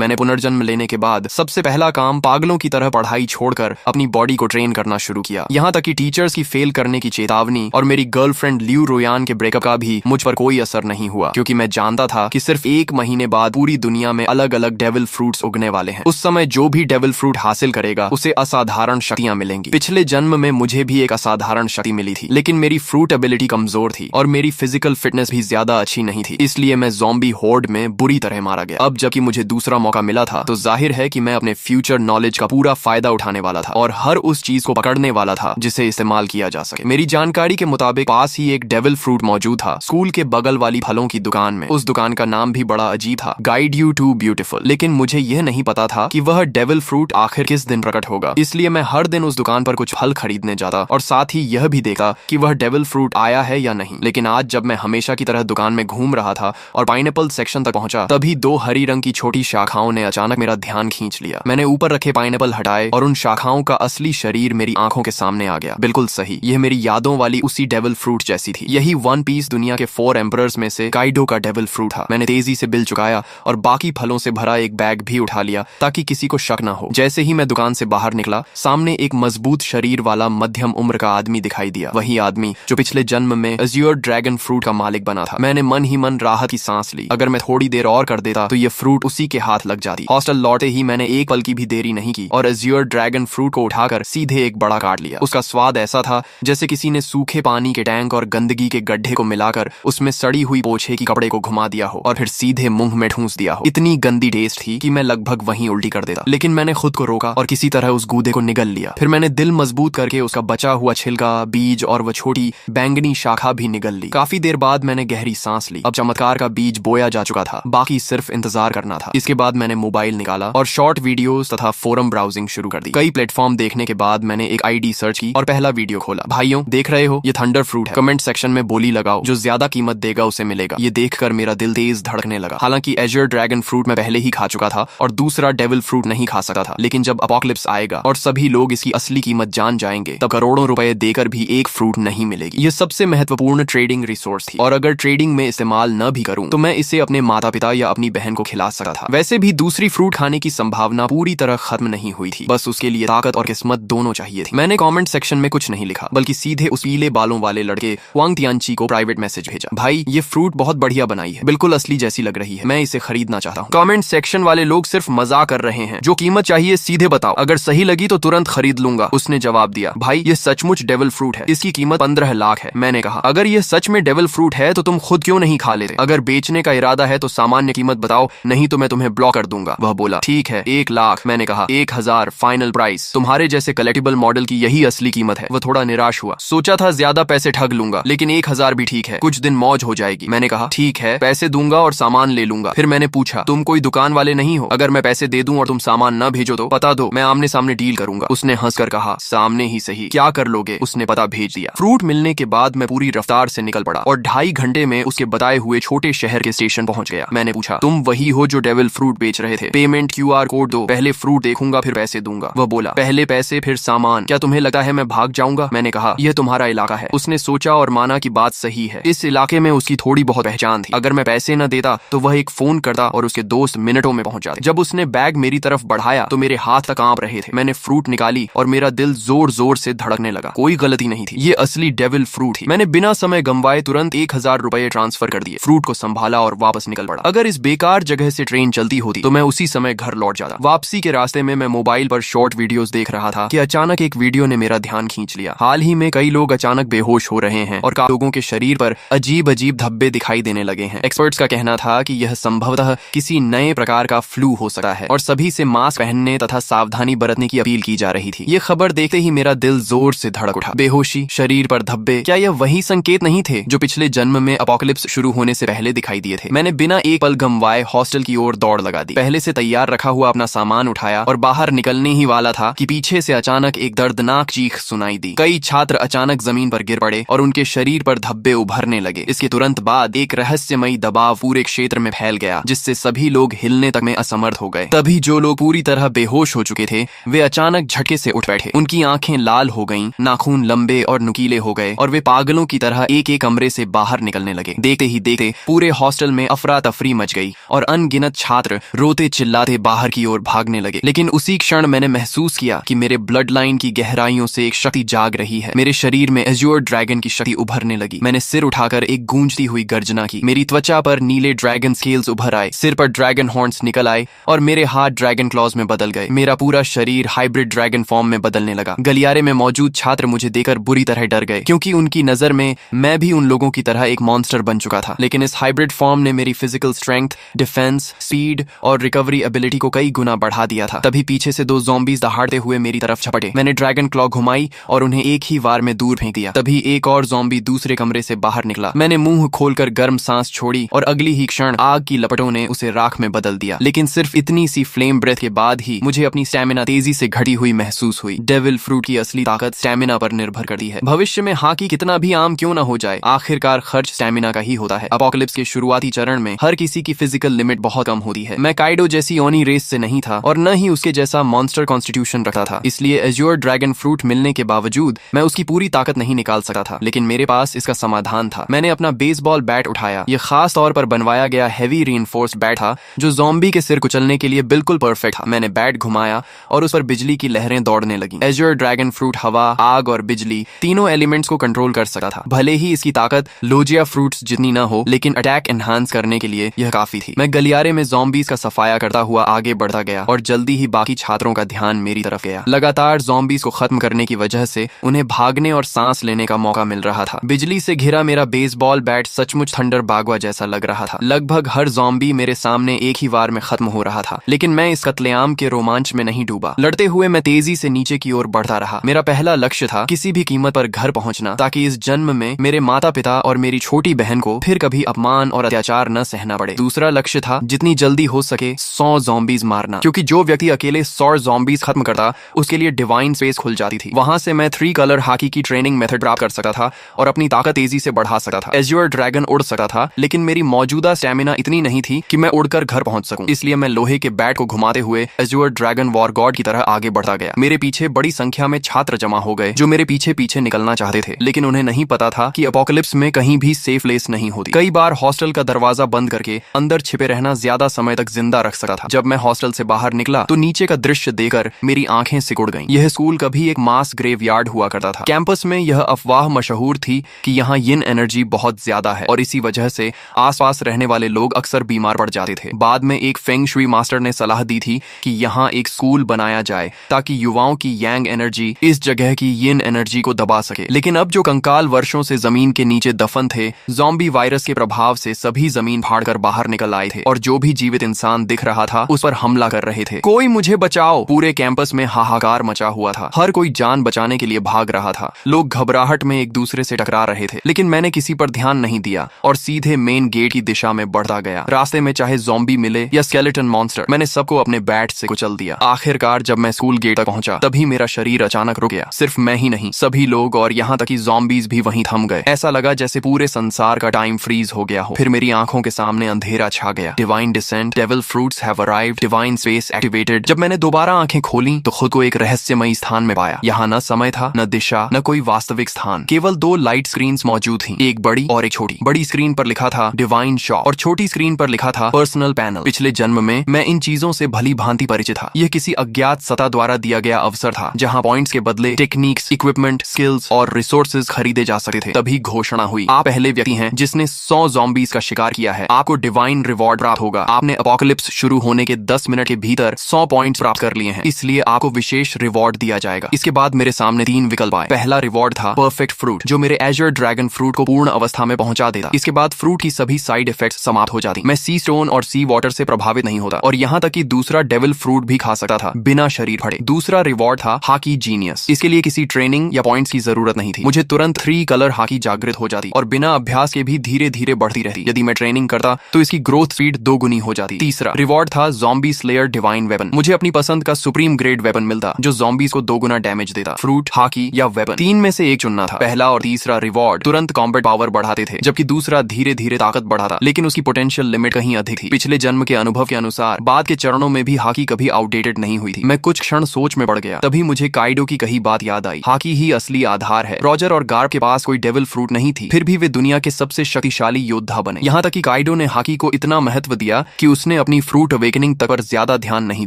मैंने पुनर्जन्म लेने के बाद सबसे पहला काम पागलों की तरह पढ़ाई छोड़कर अपनी बॉडी को ट्रेन करना शुरू किया। यहाँ तक कि टीचर्स की फेल करने की चेतावनी और मेरी गर्लफ्रेंड लियू रोयान के ब्रेकअप का भी मुझ पर कोई असर नहीं हुआ, क्योंकि मैं जानता था कि सिर्फ 1 महीने बाद पूरी दुनिया में अलग अलग डेविल फ्रूट्स उगने वाले हैं। उस समय जो भी डेविल फ्रूट हासिल करेगा उसे असाधारण शक्तियां मिलेंगी। पिछले जन्म में मुझे भी एक असाधारण शक्ति मिली थी, लेकिन मेरी फ्रूट एबिलिटी कमजोर थी और मेरी फिजिकल फिटनेस भी ज्यादा अच्छी नहीं थी, इसलिए मैं ज़ॉम्बी होर्ड में बुरी तरह मारा गया। अब जबकि मुझे दूसरा मौका मिला था तो जाहिर है कि मैं अपने फ्यूचर नॉलेज का पूरा फायदा उठाने वाला था और हर उस चीज को पकड़ने वाला था जिसे इस्तेमाल किया जा सके। मेरी जानकारी के मुताबिक पास ही एक डेविल फ्रूट मौजूद था, स्कूल के बगल वाली फलों की दुकान में। उस दुकान का नाम भी बड़ा अजीब था, गाइड यू टू ब्यूटीफुल। लेकिन मुझे यह नहीं पता था कि वह डेविल फ्रूट आखिर किस दिन प्रकट होगा, इसलिए मैं हर दिन उस दुकान पर कुछ फल खरीदने जाता और साथ ही यह भी देखा कि वह डेविल फ्रूट आया है या नहीं। लेकिन आज जब मैं हमेशा की तरह दुकान में घूम रहा था और पाइनएप्पल सेक्शन तक पहुंचा, तभी 2 हरी रंग की छोटी शाखाओं ने अचानक मेरा ध्यान खींच लिया। मैंने ऊपर रखे पाइनएप्पल हटाए और उन शाखाओं का असली शरीर मेरी आंखों के सामने आ गया। बिल्कुल सही, यह मेरी यादों वाली उसी डेविल फ्रूट जैसी थी। यही वन पीस दुनिया के 4 एम्परर्स में से काइडो का डेविल फ्रूट था। मैंने तेजी से बिल चुकाया और बाकी फलों से भरा एक बैग भी उठा लिया ताकि किसी को शक न हो। जैसे ही मैं दुकान से बाहर निकला, सामने एक मजबूत शरीर वाला मध्यम उम्र का आदमी दिखाई दिया, वही आदमी जो पिछले जन्म में अज़्योर ड्रैगन फ्रूट का मालिक बना था। मैंने मन ही मन राहत की सांस ली। अगर मैं थोड़ी देर और कर देता तो ये फ्रूट उसी के हाथ लग जाती। हॉस्टल लौटे ही मैंने एक पल की भी देरी नहीं की और अज़्योर ड्रैगन फ्रूट को उठाकर सीधे एक बड़ा काट लिया। उसका स्वाद ऐसा था जैसे किसी ने सूखे पानी के टैंक और गंदगी के गड्ढे को मिलाकर उसमें सड़ी हुई पोछे की कपड़े को घुमा दिया हो और फिर सीधे मुंह में ठूंस दिया हो। इतनी गंदी टेस्ट थी कि मैं लगभग वहीं उल्टी कर देता, लेकिन मैंने खुद को रोका और किसी तरह उस गूदे को निगल लिया। फिर मैंने दिल मजबूत करके उसका बचा हुआ छिलका, बीज और वह छोटी बैंगनी शाखा भी निगल ली। काफी देर बाद मैंने गहरी सांस ली। अब चमत्कार का बीज बोया जा चुका था, बाकी सिर्फ इंतजार करना था। इसके बाद मैंने मोबाइल निकाला और शॉर्ट वीडियोस तथा फोरम ब्राउजिंग शुरू कर दी। कई प्लेटफॉर्म देखने के बाद मैंने एक आईडी सर्च की और पहला वीडियो खोला। भाइयों, देख रहे हो, ये थंडर फ्रूट है। कमेंट सेक्शन में बोली लगाओ, जो ज्यादा कीमत देगा उसे मिलेगा। ये देखकर मेरा दिल तेज धड़कने लगा। हालांकि अज़्योर ड्रैगन फ्रूट मैं पहले ही खा चुका था और दूसरा डेविल फ्रूट नहीं खा सकता था, लेकिन जब अपोकलिप्स आएगा और सभी लोग इसकी असली कीमत जान जाएंगे, तब करोड़ों रुपए देकर भी एक फ्रूट नहीं मिलेगी। ये सबसे महत्वपूर्ण ट्रेडिंग रिसोर्स थी और अगर ट्रेडिंग में इस्तेमाल न भी करूं तो मैं इसे अपने माता पिता या अपनी बहन को खिला सकता था। वैसे भी दूसरी फ्रूट खाने की संभावना पूरी तरह खत्म नहीं हुई थी, बस उसके लिए ताकत और किस्मत दोनों चाहिए थी। मैंने कमेंट सेक्शन में कुछ नहीं लिखा, बल्कि सीधे उस पीले बालों वाले लड़के वांग तियानची को प्राइवेट मैसेज भेजा। भाई, ये फ्रूट बहुत बढ़िया बनाई है, बिल्कुल असली जैसी लग रही है, मैं इसे खरीदना चाहता हूँ। कमेंट सेक्शन वाले लोग सिर्फ मजाक कर रहे हैं, जो कीमत चाहिए सीधे बताओ, अगर सही लगी तो तुरंत खरीद लूंगा। उसने जवाब दिया, भाई ये सचमुच डेविल फ्रूट है, इसकी कीमत 15 लाख है। मैंने कहा, अगर ये सच में डेविल फ्रूट है तो तुम खुद क्यों नहीं खा लेते? अगर बेचने का इरादा है तो सामान्य कीमत बताओ, नहीं तो मैं तुम्हें ब्लॉक कर दूंगा। वह बोला, ठीक है 1 लाख। मैंने कहा 1000 फाइनल प्राइस। तुम्हारे जैसे कलेक्टिबल मॉडल की यही असली कीमत है। वह थोड़ा निराश हुआ, सोचा था ज्यादा पैसे ठग लूंगा, लेकिन 1000 भी ठीक है, कुछ दिन मौज हो जाएगी। मैंने कहा, ठीक है, पैसे दूंगा और सामान ले लूंगा। फिर मैंने पूछा, तुम कोई दुकान वाले नहीं हो? अगर मैं पैसे दे दूं और तुम सामान न भेजो तो पता दो, मैं आमने सामने डील करूंगा। उसने हंसकर कहा, सामने ही सही, क्या कर लोगे? उसने पता भेज दिया। फ्रूट मिलने के बाद मैं पूरी रफ्तार से निकल पड़ा और 2.5 घंटे में उसके बताए हुए छोटे शहर के स्टेशन पहुंच गया। मैंने पूछा, तुम वही हो जो डेविल फ्रूट बेच रहे थे? पेमेंट QR कोड दो, पहले फ्रूट देखूंगा फिर पैसे दूंगा। वह बोला, पहले पैसे फिर सामान। क्या तुम्हें लगता है मैं भाग जाऊंगा? मैंने कहा, यह तुम्हारा इलाका है। उसने सोचा और माना कि बात सही है, इस इलाके में उसकी थोड़ी बहुत पहचान थी। अगर मैं पैसे न देता तो वह एक फोन करता और उसके दोस्त मिनटों में पहुंच जाते। जब उसने बैग मेरी तरफ बढ़ाया तो मेरे हाथ तक कांप रहे थे। मैंने फ्रूट निकाली और मेरा दिल जोर जोर से धड़कने लगा। कोई गलती नहीं थी, ये असली डेविल फ्रूट थी। मैंने बिना समय गंवाए तुरंत 1000 रुपए ट्रांसफर कर दिए, फ्रूट को संभाला और वापस निकल पड़ा। अगर इस बेकार जगह से ट्रेन चलती होती तो मैं उसी समय घर लौट जाता। वापसी के रास्ते में मैं मोबाइल पर शॉर्ट वीडियोस देख रहा था कि अचानक एक वीडियो ने मेरा ध्यान खींच लिया। हाल ही में कई लोग अचानक बेहोश हो रहे हैं और लोगों के शरीर पर अजीब अजीब धब्बे दिखाई देने लगे हैं। एक्सपर्ट्स का कहना था कि यह संभवतः किसी नए प्रकार का फ्लू हो सकता है और सभी से मास्क पहनने तथा सावधानी बरतने की अपील की जा रही थी। ये खबर देखते ही मेरा दिल जोर से धड़क उठा। बेहोशी, शरीर पर धब्बे, क्या यह वही संकेत नहीं थे जो पिछले जन्म में अपोकलिप्स शुरू होने से पहले दिखाई दिए थे? मैंने बिना एक पल गंवाए हॉस्टल की ओर दौड़ लगा दी। पहले से तैयार रखा हुआ अपना सामान उठाया और बाहर निकलने ही वाला था कि पीछे से अचानक एक दर्दनाक चीख सुनाई दी। कई छात्र अचानक जमीन पर गिर पड़े और उनके शरीर पर धब्बे उभरने लगे। इसके तुरंत बाद एक रहस्यमयी दबाव पूरे क्षेत्र में फैल गया, जिससे सभी लोग हिलने तक में असमर्थ हो गए। तभी जो लोग पूरी तरह बेहोश हो चुके थे वे अचानक झटके से उठ बैठे। उनकी आंखें लाल हो गईं, नाखून लंबे और नुकीले हो गए और वे पागलों की तरह एक एक कमरे से बाहर निकलने लगे। देखते ही देखते पूरे हॉस्टल में अफरा तफरी मच गई और अनगिनत छात्र रोते चिल्लाते बाहर की ओर भागने लगे। लेकिन उसी क्षण मैंने महसूस किया कि मेरे ब्लड लाइन की गहराइयों से एक शक्ति जाग रही है। मेरे शरीर में एज्योर ड्रैगन की शक्ति उभरने लगी। मैंने सिर उठाकर एक गूंजती हुई गर्जना की। मेरी त्वचा पर नीले ड्रैगन स्केल्स उभर आए, सिर पर ड्रैगन हॉर्न्स निकल आए और मेरे हाथ ड्रैगन क्लॉज में बदल गए। मेरा पूरा शरीर हाइब्रिड ड्रैगन फॉर्म में बदलने लगा। गलियारे में मौजूद छात्र मुझे देखकर बुरी तरह डर गए, क्योंकि उनकी नजर में मैं भी उन लोगों की तरह एक मॉन्स्टर बन चुका था। लेकिन इस हाइब्रिड फॉर्म ने मेरी फिजिकल स्ट्रेंथ, डिफेंस, स्पीड और रिकवरी एबिलिटी को कई गुना बढ़ा दिया था। तभी पीछे से 2 ज़ॉम्बीज दहाड़ते हुए मेरी तरफ झपटे। मैंने ड्रैगन क्लॉ घुमाई और उन्हें एक ही वार में दूर फेंक दिया। तभी एक और ज़ॉम्बी दूसरे कमरे से बाहर निकला। मैंने मुंह खोलकर गर्म सांस छोड़ी और अगली ही क्षण आग की लपटों ने उसे राख में बदल दिया। लेकिन सिर्फ इतनी सी फ्लेम ब्रेथ के बाद ही मुझे अपनी स्टैमिना तेजी से घटी हुई महसूस हुई। डेविल फ्रूट की असली ताकत स्टैमिना पर निर्भर करती है। भविष्य में हाकी कितना भी आम क्यों ना हो जाए, आखिरकार खर्च स्टैमिना का ही होता है। अपोकलिप्स के शुरुआती चरण में हर किसी की फिजिकल लिमिट बहुत कम होती है। मैं काइडो जैसी ओनी रेस से नहीं था और न ही उसके जैसा मॉन्स्टर कॉन्स्टिट्यूशन रखता था। इसलिए एज्योर ड्रैगन फ्रूट मिलने के बावजूद मैं उसकी पूरी ताकत नहीं निकाल सकता था। लेकिन मेरे पास इसका समाधान था। मैंने अपना बेसबॉल बैट उठाया। यह खास तौर पर बनवाया गया हैवी रीइंफोर्स्ड बैट था, जो ज़ॉम्बी के सिर कुचलने के लिए बिल्कुल परफेक्ट था। मैंने बैट घुमाया और उस पर बिजली की लहरें दौड़ने लगी। एज्योर ड्रैगन फ्रूट हवा, आग और बिजली तीनों एलिमेंट्स को कंट्रोल कर सकता था। भले ही इसकी ताकत लोजिया फ्रूट्स जितनी ना हो, लेकिन अटैक एनहांस करने के लिए यह काफी थी। मैं गलियारे में ज़ॉम्बीज का सफाया करता हुआ आगे बढ़ता गया और जल्दी ही बाकी छात्रों का ध्यान मेरी तरफ गया। लगातार ज़ॉम्बीज को खत्म करने की वजह से उन्हें भागने और सांस लेने का मौका मिल रहा था। बिजली से घिरा मेरा बेसबॉल बैट सचमुच थंडर बागवा जैसा लग रहा था। लगभग हर ज़ॉम्बी मेरे सामने एक ही वार में खत्म हो रहा था। लेकिन मैं इस कत्लेआम के रोमांच में नहीं डूबा। लड़ते हुए मैं तेजी से नीचे की ओर बढ़ता रहा। मेरा पहला लक्ष्य था किसी भी कीमत पर घर पहुंचना, ताकि इस जन्म में मेरे माता पिता और मेरी छोटी बहन को फिर कभी अपमान और अत्याचार न सहना पड़े। दूसरा लक्ष्य था जितनी जल्दी हो सके 100 ज़ॉम्बीज मारना, क्योंकि जो व्यक्ति अकेले 100 ज़ॉम्बीज खत्म करता उसके लिए डिवाइन स्पेस खुल जाती थी। वहां से मैं 3 कलर हाकी की ट्रेनिंग मेथड प्राप्त कर सकता था और अपनी ताकत तेजी से बढ़ा सकता था। एज्योर ड्रैगन उड़ सकता था, लेकिन मेरी मौजूदा स्टैमिना इतनी नहीं थी कि मैं उड़कर घर पहुंच सकूं। इसलिए मैं लोहे के बैट को घुमाते हुए एज्योर ड्रैगन वॉर गॉड की तरह आगे बढ़ता गया। मेरे पीछे बड़ी संख्या में छात्र जमा हो गए जो मेरे पीछे पीछे निकलना चाहते थे, लेकिन उन्हें नहीं पता था कि अपोकलिप्स में कहीं भी सेफ प्लेस नहीं होती। कई बार हॉस्टल का दरवाजा बंद करके अंदर छिपे रहना ज्यादा समय तक जिंदा रख सकता था। जब मैं हॉस्टल से बाहर निकला तो नीचे का दृश्य देखकर मेरी आंखें सिकुड़ गईं। यह स्कूल कभी एक मास ग्रेवयार्ड हुआ करता था। कैंपस में यह अफवाह मशहूर थी कि यहाँ यिन एनर्जी बहुत ज्यादा है और इसी वजह से आसपास रहने वाले लोग अक्सर बीमार पड़ जाते थे। बाद में एक फेंग शुई मास्टर ने सलाह दी थी कि यहाँ एक स्कूल बनाया जाए ताकि युवाओं की यांग एनर्जी इस जगह की यिन एनर्जी को दबा सके। लेकिन अब जो कंकाल वर्षों से जमीन के नीचे दफन थे, ज़ॉम्बी वायरस के प्रभाव से सभी जमीन फाड़कर बाहर निकल आए थे और जो भी जीवित इंसान दिख रहा था उस पर हमला कर रहे थे। कोई मुझे बचाओ! पूरे कैंपस में हाहाकार मचा हुआ था। हर कोई जान बचाने के लिए भाग रहा था। लोग घबराहट में एक दूसरे से टकरा रहे थे, लेकिन मैंने किसी पर ध्यान नहीं दिया और सीधे मेन गेट की दिशा में बढ़ता गया। रास्ते में चाहे ज़ॉम्बी मिले या स्केलेटन मॉन्स्टर, मैंने सबको अपने बैट से कुचल दिया। आखिरकार जब मैं स्कूल गेट तक पहुंचा तभी मेरा शरीर अचानक रुक गया। सिर्फ मैं ही नहीं, सभी लोग और यहाँ तक कि ज़ॉम्बीज भी वहीं थम गए। ऐसा लगा जैसे पूरे संसार का टाइम फ्रीज हो गया हो। फिर मेरी आंखों के सामने अंधेरा छा गया। Divine descent, devil fruits have arrived, divine space activated. जब मैंने दोबारा आंखें खोली तो खुद को एक रहस्यमयी स्थान में पाया। यहाँ न समय था, न दिशा, न कोई वास्तविक स्थान। केवल 2 लाइट स्क्रीन्स मौजूद थी, एक बड़ी और एक छोटी। बड़ी स्क्रीन पर लिखा था डिवाइन शॉप और छोटी स्क्रीन पर लिखा था पर्सनल पैनल। पिछले जन्म में मैं इन चीजों से भली भांति परिचित था। यह किसी अज्ञात सत्ता द्वारा दिया गया अवसर था जहाँ पॉइंट्स के बदले टेक्निक्स, इक्विपमेंट, स्किल्स और रिसोर्सेज खरीदे जा सकते थे। तभी घोषणा हुई, आप पहले व्यक्ति हैं जिसने 100 ज़ॉम्बीज का शिकार किया है। आपको डिवाइन रिवॉर्ड प्राप्त होगा। आपने अपोकलिप्स शुरू होने के 10 मिनट के भीतर 100 पॉइंट्स प्राप्त कर लिए हैं, इसलिए आपको विशेष रिवॉर्ड दिया जाएगा। इसके बाद मेरे सामने 3 विकल्प आए। पहला रिवॉर्ड था परफेक्ट फ्रूट, जो मेरे एज्योर ड्रैगन फ्रूट को पूर्ण अवस्था में पहुंचा देता। इसके बाद फ्रूट की सभी साइड इफेक्ट्स समाप्त हो जाती। मैं सी स्टोन और सी वाटर से प्रभावित नहीं होता और यहाँ तक कि दूसरा डेविल फ्रूट भी खा सकता था बिना शरीर फटे। दूसरा रिवॉर्ड था हाकी जीनियस। इसके लिए किसी ट्रेनिंग या पॉइंट्स की जरूरत नहीं थी। मुझे तुरंत 3 कलर हाकी जागृत हो जाती और बिना अभ्यास के भी धीरे धीरे बढ़ती रहती। यदि मैं ट्रेनिंग करता तो इसकी ग्रोथ स्पीड 2 गुनी हो जाती। तीसरा रिवॉर्ड था ज़ॉम्बी स्लेयर डिवाइन वेपन। मुझे अपनी पसंद का सुप्रीम ग्रेड वेपन मिलता जो ज़ॉम्बीज को 2 गुना डैमेज देता। फ्रूट, हाकी या वेपन, 3 में से एक चुनना था। पहला और तीसरा रिवॉर्ड तुरंत कॉम्बैट पावर बढ़ाते थे, जबकि दूसरा धीरे धीरे ताकत बढ़ाता, लेकिन उसकी पोटेंशियल लिमिट कहीं अधिक थी। पिछले जन्म के अनुभव के अनुसार बाद के चरणों में भी हाकी कभी आउटडेटेड नहीं हुई थी। मैं कुछ क्षण सोच में पड़ गया। तभी मुझे काइडो की कही बात याद आई, हाकी ही असली आधार है। रॉजर और गार्ब के पास कोई डेविल फ्रूट नहीं थी, फिर भी वे दुनिया के सबसे शक्तिशाली योद्धा बने। यहाँ तक कि काइडो ने हाकी को इतना महत्व दिया कि उसने उसने अपनी फ्रूट अवेकनिंग तक पर ज्यादा ध्यान नहीं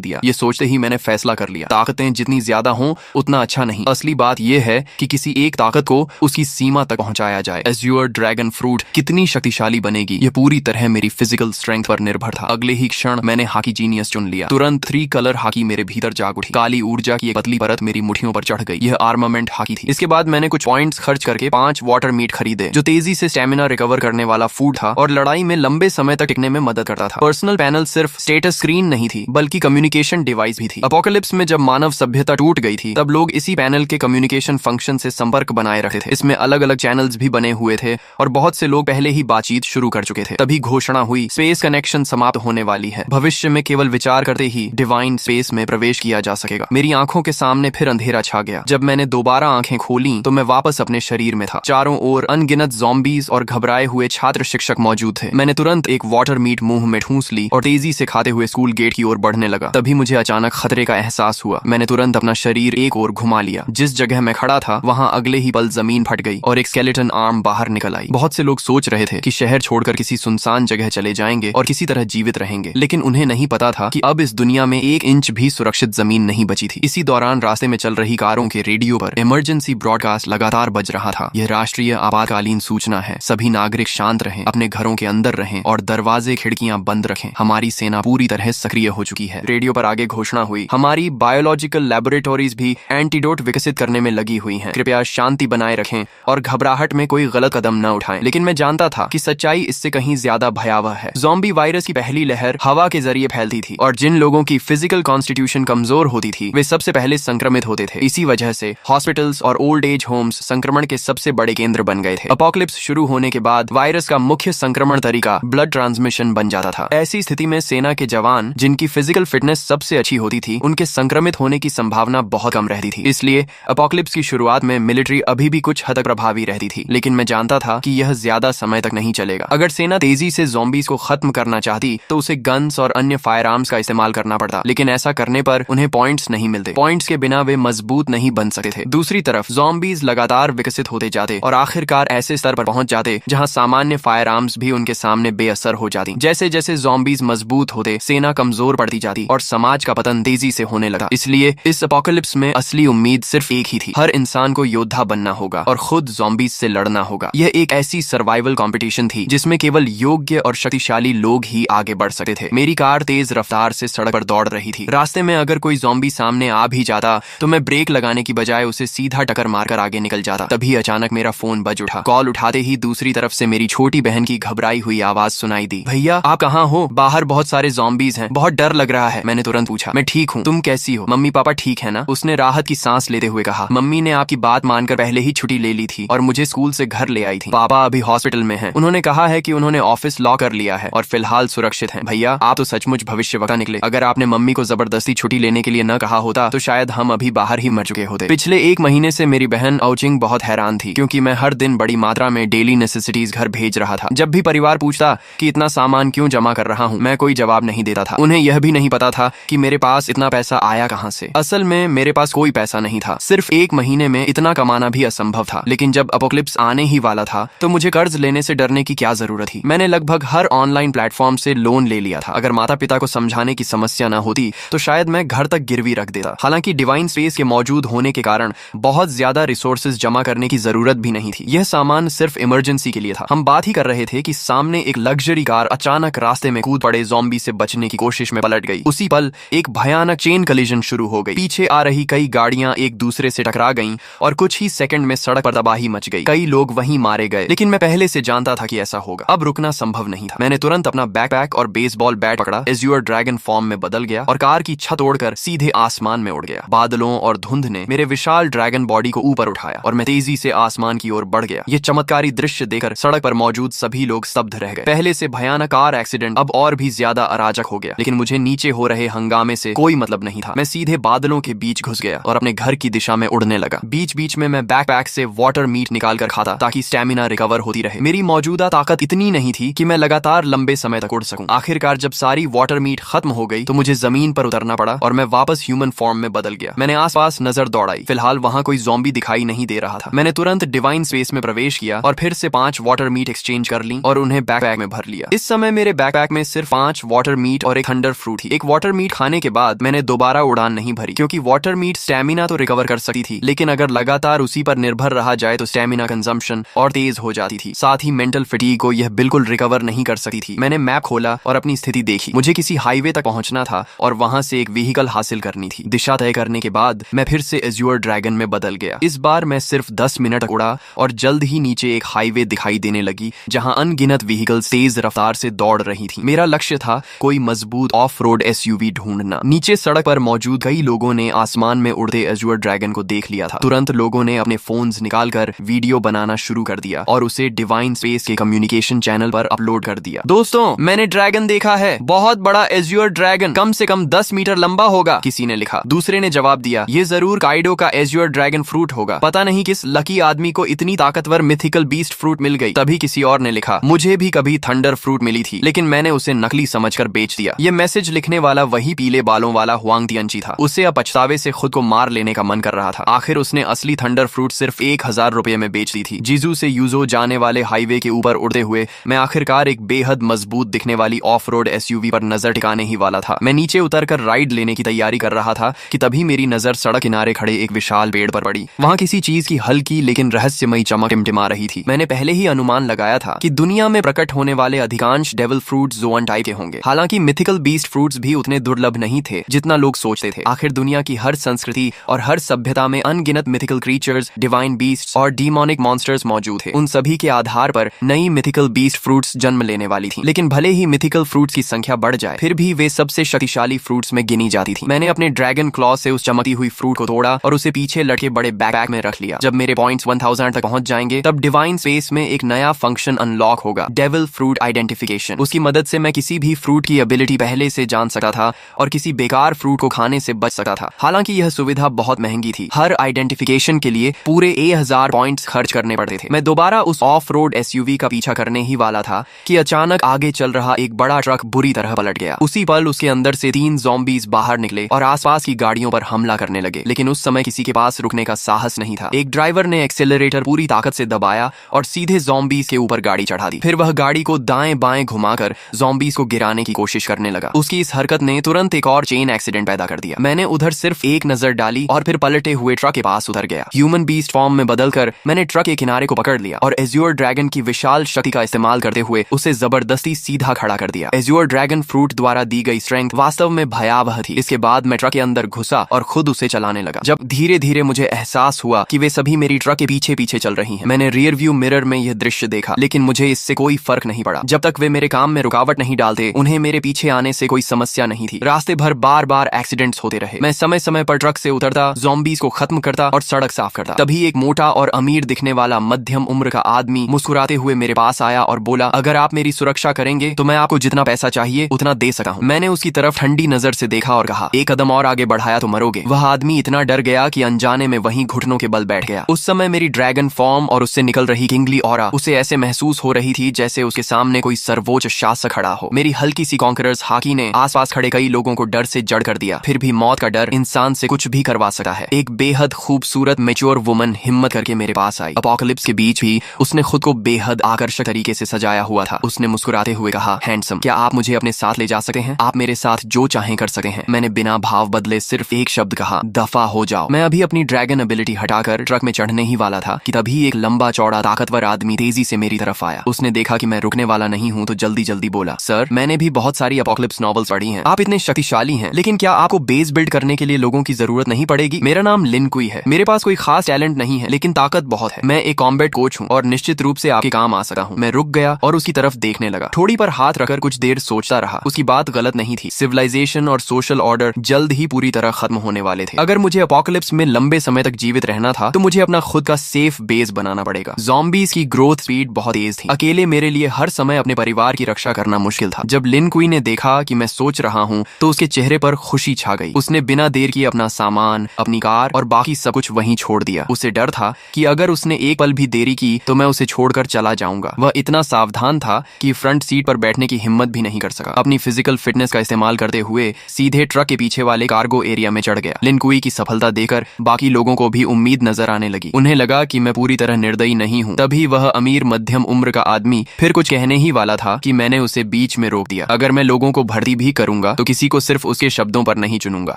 दिया। ये सोचते ही मैंने फैसला कर लिया, ताकतें जितनी ज्यादा हों उतना अच्छा नहीं। असली बात यह है कि किसी एक ताकत को उसकी सीमा तक पहुंचाया जाए। एज्योर ड्रैगन फ्रूट कितनी शक्तिशाली बनेगी, ये पूरी तरह मेरी फिजिकल स्ट्रेंथ पर निर्भर था। अगले ही क्षण मैंने हाकी जीनियस चुन लिया। तुरंत 3 कलर हाकी मेरे भीतर जाग उठी। काली ऊर्जा की एक पतली परत मेरी मुट्ठियों पर चढ़ गई। यह आर्मामेंट हाकी थी। इसके बाद मैंने कुछ पॉइंट्स खर्च करके 5 वाटर मीट खरीदे, जो तेजी से स्टेमिना रिकवर करने वाला फूड था और लड़ाई में लंबे समय तक टिकने में मदद करता था। पर्सनल पैनल सिर्फ स्टेटस स्क्रीन नहीं थी, बल्कि कम्युनिकेशन डिवाइस भी थी। अपोकलिप्स में जब मानव सभ्यता टूट गई थी, तब लोग इसी पैनल के कम्युनिकेशन फंक्शन से संपर्क बनाए रखते थे। इसमें अलग अलग चैनल्स भी बने हुए थे और बहुत से लोग पहले ही बातचीत शुरू कर चुके थे। तभी घोषणा हुई, स्पेस कनेक्शन समाप्त होने वाली है। भविष्य में केवल विचार करते ही डिवाइन स्पेस में प्रवेश किया जा सकेगा। मेरी आंखों के सामने फिर अंधेरा छा गया। जब मैंने दोबारा आंखें खोली तो मैं वापस अपने शरीर में था। चारों ओर अनगिनत ज़ॉम्बीज और घबराए हुए छात्र शिक्षक मौजूद थे। मैंने तुरंत एक वाटर मीट मुंह में ठूंस ली और तेजी से खाते हुए स्कूल गेट की ओर बढ़ने लगा। तभी मुझे अचानक खतरे का एहसास हुआ। मैंने तुरंत अपना शरीर एक ओर घुमा लिया। जिस जगह मैं खड़ा था वहां अगले ही पल जमीन फट गई और एक स्केलेटन आर्म बाहर निकल आई। बहुत से लोग सोच रहे थे कि शहर छोड़कर किसी सुनसान जगह चले जाएंगे और किसी तरह जीवित रहेंगे, लेकिन उन्हें नहीं पता था कि अब इस दुनिया में 1 इंच भी सुरक्षित जमीन नहीं बची थी। इसी दौरान रास्ते में चल रही कारों के रेडियो पर इमरजेंसी ब्रॉडकास्ट लगातार बज रहा था। यह राष्ट्रीय आपातकालीन सूचना है। सभी नागरिक शांत रहें, अपने घरों के अंदर रहें और दरवाजे खिड़कियां बंद रखें। हमारी सेना पूरी तरह सक्रिय हो चुकी है। रेडियो पर आगे घोषणा हुई, हमारी बायोलॉजिकल लैबोरेटरीज भी एंटीडोट विकसित करने में लगी हुई हैं। कृपया शांति बनाए रखें और घबराहट में कोई गलत कदम न उठाएं। लेकिन मैं जानता था कि सच्चाई इससे कहीं ज्यादा भयावह है। ज़ॉम्बी वायरस की पहली लहर हवा के जरिए फैलती थी और जिन लोगों की फिजिकल कॉन्स्टिट्यूशन कमजोर होती थी वे सबसे पहले संक्रमित होते थे। इसी वजह से हॉस्पिटल्स और ओल्ड एज होम्स संक्रमण के सबसे बड़े केंद्र बन गए थे। अपोकलिप्स शुरू होने के बाद वायरस का मुख्य संक्रमण तरीका ब्लड ट्रांसमिशन बन जाता था। ऐसी स्थिति में सेना के जवान, जिनकी फिजिकल फिटनेस सबसे अच्छी होती थी, उनके संक्रमित होने की संभावना बहुत कम रहती थी। इसलिए अपोकलिप्स की शुरुआत में मिलिट्री अभी भी कुछ हद तक प्रभावी रहती थी, लेकिन मैं जानता था कि यह ज्यादा समय तक नहीं चलेगा। अगर सेना तेजी से ज़ॉम्बीज को खत्म करना चाहती तो उसे गन्स और अन्य फायर आर्म्स का इस्तेमाल करना पड़ता, लेकिन ऐसा करने पर उन्हें पॉइंट्स नहीं मिलते। पॉइंट्स के बिना वे मजबूत नहीं बन सकते थे। दूसरी तरफ ज़ॉम्बीज लगातार विकसित होते जाते और आखिरकार ऐसे स्तर पर पहुंच जाते जहां सामान्य फायर आर्म्स भी उनके सामने बेअसर हो जाती। जैसे जैसे ज़ॉम्बीज मजबूत होते, सेना कमजोर पड़ती जाती और समाज का पतन तेजी से होने लगा। इसलिए इस अपोकलिप्स में असली उम्मीद सिर्फ एक ही थी, हर इंसान को योद्धा बनना होगा और खुद ज़ॉम्बीज से लड़ना होगा। यह एक ऐसी सर्वाइवल कंपटीशन थी जिसमें केवल योग्य और शक्तिशाली लोग ही आगे बढ़ सकते थे। मेरी कार तेज रफ्तार से सड़क पर दौड़ रही थी। रास्ते में अगर कोई ज़ॉम्बी सामने आ भी जाता तो मैं ब्रेक लगाने की बजाय उसे सीधा टक्कर मारकर आगे निकल जाता। तभी अचानक मेरा फोन बज उठा। कॉल उठाते ही दूसरी तरफ से मेरी छोटी बहन की घबराई हुई आवाज सुनाई दी, भैया आप कहाँ हो? बाहर बहुत सारे ज़ॉम्बीज हैं, बहुत डर लग रहा है। मैंने तुरंत पूछा, मैं ठीक हूँ, तुम कैसी हो? मम्मी पापा ठीक है ना? उसने राहत की सांस लेते हुए कहा, मम्मी ने आपकी बात मानकर पहले ही छुट्टी ले ली थी और मुझे स्कूल से घर ले आई थी। पापा अभी हॉस्पिटल में हैं। उन्होंने कहा है कि उन्होंने ऑफिस लॉक कर लिया है और फिलहाल सुरक्षित हैं। भैया आप तो सचमुच भविष्यवक्ता निकले। अगर आपने मम्मी को जबरदस्ती छुट्टी लेने के लिए न कहा होता तो शायद हम अभी बाहर ही मर चुके होते। पिछले 1 महीने से मेरी बहन औचिंग बहुत हैरान थी, क्योंकि मैं हर दिन बड़ी मात्रा में डेली नेसेसिटीज घर भेज रहा था। जब भी परिवार पूछता कि इतना सामान क्यों जमा कर रहा हूँ, मैं कोई जवाब नहीं देता था। उन्हें यह भी नहीं पता था कि मेरे पास इतना पैसा आया कहाँ से। असल में मेरे पास कोई पैसा नहीं था। सिर्फ 1 महीने में इतना कमाना भी असंभव था। लेकिन जब अपोकलिप्स आने ही वाला था तो मुझे कर्ज लेने से डरने की क्या जरूरत थी। मैंने लगभग हर ऑनलाइन प्लेटफॉर्म से लोन ले लिया था। अगर माता पिता को समझाने की समस्या न होती तो शायद मैं घर तक गिरवी रख देता। हालांकि डिवाइन स्पेस के मौजूद होने के कारण बहुत ज्यादा रिसोर्सेज जमा करने की जरूरत भी नहीं थी। यह सामान सिर्फ इमरजेंसी के लिए था। हम बात ही कर रहे थे कि सामने एक लग्जरी कार अचानक रास्ते में कूद पड़े ज़ॉम्बी से बचने की कोशिश में पलट गई। उसी पल एक भयानक चेन कलिजन शुरू हो गई। पीछे आ रही कई गाड़ियां एक दूसरे से टकरा गईं और कुछ ही सेकंड में सड़क पर तबाही मच गई। कई लोग वहीं मारे गए, लेकिन मैं पहले से जानता था कि ऐसा होगा। अब रुकना संभव नहीं था। मैंने तुरंत अपना बैकपैक और बेसबॉल बैट पकड़ा, एज्योर ड्रैगन फॉर्म में बदल गया और कार की छत तोड़कर सीधे आसमान में उड़ गया। बादलों और धुंध ने मेरे विशाल ड्रैगन बॉडी को ऊपर उठाया और मैं तेजी से आसमान की ओर बढ़ गया। ये चमत्कारी दृश्य देखकर सड़क पर मौजूद सभी लोग स्तब्ध रह गए। पहले से भयानक कार एक्सीडेंट अब और भी ज्यादा अराजक हो गया, लेकिन मुझे नीचे हो रहे हंगामे से कोई मतलब नहीं था। मैं सीधे बादलों के बीच घुस गया और अपने घर की दिशा में उड़ने लगा। बीच बीच में मैं बैकपैक से वाटर मीट निकाल कर खाता ताकि स्टेमिना रिकवर होती रहे। मेरी मौजूदा ताकत इतनी नहीं थी कि मैं लगातार लंबे समय तक उड़ सकूं। आखिरकार जब सारी वाटर मीट खत्म हो गई तो मुझे जमीन पर उतरना पड़ा और मैं वापस ह्यूमन फॉर्म में बदल गया। मैंने आसपास नजर दौड़ाई। फिलहाल वहां कोई ज़ॉम्बी दिखाई नहीं दे रहा था। मैंने तुरंत डिवाइन स्पेस में प्रवेश किया और फिर से 5 वाटर मीट एक्सचेंज कर ली और उन्हें बैकपैक में भर लिया। इस समय मेरे बैकपैक में सिर्फ 5 वाटर मीट और एक थंडर फ्रूट थी। एक वाटर मीट खाने के बाद मैंने दोबारा उड़ान नहीं भरी, क्योंकि वाटर मीट स्टेमिना तो रिकवर कर सकती थी, लेकिन अगर लगातार उसी पर निर्भर रहा जाए तो स्टेमिना कंजम्पशन और तेज हो जाती थी। साथ ही मेंटल फटीग को यह बिल्कुल रिकवर नहीं कर सकती थी। मैंने मैप खोला और अपनी स्थिति देखी। मुझे किसी हाईवे तक पहुंचना था और वहां से एक व्हीकल हासिल करनी थी। दिशा तय करने के बाद मैं फिर से एज्योर ड्रैगन में बदल गया। इस बार मैं सिर्फ 10 मिनट तक उड़ा और जल्द ही नीचे एक हाईवे दिखाई देने लगी, जहां अनगिनत व्हीकल्स तेज रफ्तार से दौड़ रही थी। मेरा लक्ष्य था कोई मजबूत ऑफ रोड एसयूवी ढूंढना। नीचे सड़क पर मौजूद कई लोगों ने आसमान में उड़ते एज्योर ड्रैगन को देख लिया था। तुरंत लोगों ने अपने फोन्स निकालकर वीडियो बनाना शुरू कर दिया और उसे डिवाइन स्पेस के कम्युनिकेशन चैनल पर अपलोड कर दिया। दोस्तों, मैंने ड्रैगन देखा है, बहुत बड़ा एज्योर ड्रैगन, कम से कम 10 मीटर लंबा होगा, किसी ने लिखा। दूसरे ने जवाब दिया, ये जरूर काइडो का एज्योर ड्रैगन फ्रूट होगा। पता नहीं किस लकी आदमी को इतनी ताकतवर मिथिकल बीस्ट फ्रूट मिल गई। तभी किसी और ने लिखा, मुझे भी कभी थंडर फ्रूट मिली थी, लेकिन मैंने उसे नकली समझकर बेच दिया। ये मैसेज लिखने वाला वही पीले बालों वाला हुआंग तियंची था। उसे अब पछतावे से खुद को मार लेने का मन कर रहा था। आखिर उसने असली थंडर फ्रूट सिर्फ 1000 रुपए में बेच दी थी। जीजू से यूजो जाने वाले हाईवे के ऊपर उड़ते हुए मैं आखिरकार एक बेहद मजबूत दिखने वाली ऑफ रोड एसयूवी पर नजर टिकाने ही वाला था। मैं नीचे उतरकर राइड लेने की तैयारी कर रहा था कि तभी मेरी नजर सड़क किनारे खड़े एक विशाल पेड़ पर पड़ी। वहां किसी चीज की हल्की लेकिन रहस्यमयी चमक टिमटिमा रही थी। मैंने पहले ही अनुमान लगाया था कि दुनिया में प्रकट होने वाले अधिकांश डेविल फ्रूट्स ज़ोअन टाइप के होंगे। हालांकि मिथिकल बीस्ट फ्रूट्स भी उतने दुर्लभ नहीं थे जितना लोग सोचते थे। आखिर दुनिया की हर संस्कृति और हर सभ्यता में अनगिनत मिथिकल क्रीचर्स, डिवाइन बीस्ट्स और डीमोनिक मॉन्स्टर्स मौजूद थे। उन सभी के आधार पर नई मिथिकल बीस्ट फ्रूट्स जन्म लेने वाली थी। लेकिन भले ही मिथिकल फ्रूट्स की संख्या बढ़ जाए, फिर भी वे सबसे शक्तिशाली फ्रूट्स में गिनी जाती थी। मैंने अपने ड्रैगन क्लॉ से उस चमकती हुई फ्रूट को तोड़ा और उसे पीछे लटके बड़े बैकपैक में रख लिया। जब मेरे पॉइंट्स 1000 तक पहुंच जाएंगे, तब डिवाइन स्पेस में एक नया फंक्शन अनलॉक होगा, डेविल फ्रूट आइडेंटिफिकेशन। उसकी मदद से मैं किसी भी फ्रूट की एबिलिटी पहले से जान सकता था और किसी बेकार फ्रूट को खाने से बच सकता था। हालांकि यह सुविधा बहुत महंगी थी। हर आइडेंटिफिकेशन के लिए पूरे 1000 पॉइंट्स खर्च करने पड़ते थे। मैं दोबारा उस ऑफ रोड एसयूवी का पीछा करने ही वाला था कि अचानक आगे चल रहा एक बड़ा ट्रक बुरी तरह पलट गया। उसी पल उसके अंदर से 3 ज़ॉम्बीज बाहर निकले और आसपास की गाड़ियों पर हमला करने लगे। लेकिन उस समय किसी के पास रुकने का साहस नहीं था। एक ड्राइवर ने एक्सेलरेटर पूरी ताकत से दबाया और सीधे ज़ॉम्बीज के ऊपर गाड़ी चढ़ा दी। फिर वह गाड़ी को दाएं बाएं घुमाकर ज़ॉम्बीज को गिराने की कोशिश करने लगा। उसकी इस हरकत ने तुरंत एक और चेन एक्सीडेंट पैदा कर दिया। मैंने उधर सिर्फ एक नजर डाली और फिर पलटे हुए ट्रक के पास उतर गया। ह्यूमन बीस्ट फॉर्म में बदलकर मैंने ट्रक के किनारे को पकड़ लिया और एज्योर ड्रैगन की विशाल शक्ति का इस्तेमाल करते हुए उसे जबरदस्ती सीधा खड़ा कर दिया। एज्योर ड्रैगन फ्रूट द्वारा दी गई स्ट्रेंथ वास्तव में भयावह थी। इसके बाद मैं ट्रक के अंदर घुसा और खुद उसे चलाने लगा। जब धीरे धीरे मुझे एहसास हुआ कि वे सभी मेरी ट्रक के पीछे पीछे चल रही हैं। मैंने रियर व्यू मिरर में यह दृश्य देखा, लेकिन मुझे इससे कोई फर्क नहीं पड़ा। जब तक वे मेरे काम में रुकावट नहीं डालते, उन्हें मेरे पीछे आने से कोई समस्या नहीं थी। रास्ते भर बार बार एक्सीडेंट्स होते रहे। मैं समय समय पर ट्रक से उतरता, ज़ॉम्बीज को खत्म करता और सड़क साफ करता। तभी एक मोटा और अमीर दिखने वाला मध्यम उम्र का आदमी मुस्कुराते हुए मेरे पास आया और बोला, अगर आप मेरी सुरक्षा करेंगे तो मैं आपको जितना पैसा चाहिए उतना दे सकता हूँ। मैंने उसकी तरफ ठंडी नजर से देखा और कहा, एक कदम और आगे बढ़ाया तो मरोगे। वह आदमी इतना डर गया कि अनजाने में वहीं घुटनों के बल बैठ गया। उस समय मेरी ड्रैगन फॉर्म और उससे निकल रही किंगली ऑरा उसे ऐसे महसूस हो रही थी जैसे उसके सामने कोई सर्वोच्च शासक खड़ा हो। मेरी हल्की सी कॉन्करर्स हाकी ने आसपास खड़े कई लोगों को डर से जड़ कर दिया। फिर भी मौत का डर इंसान से कुछ भी करवा सकता है। एक बेहद खूबसूरत मैच्योर वुमन हिम्मत करके मेरे पास आई। अपोकलिप्स के बीच भी उसने खुद को बेहद आकर्षक तरीके से सजाया हुआ था। उसने मुस्कुराते हुए कहा, हैंडसम, क्या आप मुझे अपने साथ ले जा सकते हैं? आप मेरे साथ जो चाहें कर सकते हैं। मैंने बिना भाव बदले सिर्फ एक शब्द कहा, दफा हो जाओ। मैं अभी अपनी ड्रैगन एबिलिटी हटाकर ट्रक में चढ़ने ही वाला था कि तभी एक लंबा चौड़ा ताकतवर आदमी तेजी से मेरी तरफ आया। उसने देखा कि मैं रुकने वाला नहीं हूँ तो जल्दी जल्दी बोला, सर, मैंने भी बहुत सारी अपोकलिप्स नॉवेल्स पढ़ी हैं। आप इतने शक्तिशाली हैं, लेकिन क्या आपको बेस बिल्ड करने के लिए लोगों की जरूरत नहीं पड़ेगी? मेरा नाम लिन कुई है। मेरे पास कोई खास टैलेंट नहीं है, लेकिन ताकत बहुत है। मैं एक कॉम्बैट कोच हूँ और निश्चित रूप से आपके काम आ सकता हूँ। मैं रुक गया और उसकी तरफ देखने लगा। थोड़ी पर हाथ रखकर कुछ देर सोचता रहा। उसकी बात गलत नहीं थी। सिविलाइजेशन और सोशल ऑर्डर जल्द ही पूरी तरह खत्म होने वाले थे। अगर मुझे अपोकलिप्स में लंबे समय तक जीवित रहना था तो मुझे अपना खुद का सेफ बेस बनाना पड़ेगा। ज़ॉम्बीज की ग्रोथ स्पीड बहुत तेज थी। अकेले मेरे लिए हर समय अपने परिवार की रक्षा करना मुश्किल था। जब लिन कुई ने देखा कि मैं सोच रहा हूँ तो उसके चेहरे पर खुशी छा गई। उसने बिना देर किए अपना सामान, अपनी कार और बाकी सब कुछ वहीं छोड़ दिया। उसे डर था कि अगर उसने एक पल भी देरी की तो मैं उसे छोड़कर चला जाऊंगा। वह इतना सावधान था कि फ्रंट सीट पर बैठने की हिम्मत भी नहीं कर सका। अपनी फिजिकल फिटनेस का इस्तेमाल करते हुए सीधे ट्रक के पीछे वाले कार्गो एरिया में चढ़ गया। लिन कुई की सफलता देखकर बाकी लोगों को भी उम्मीद नजर आने लगी। उन्हें लगा कि मैं पूरी तरह निर्दयी नहीं हूँ। तभी वह अमीर मध्यम उम्र का आदमी फिर कुछ कहने ही वाला था कि मैंने उसे बीच में रोक दिया। अगर मैं लोगों को भर्ती भी करूंगा तो किसी को सिर्फ उसके शब्दों पर नहीं चुनूंगा।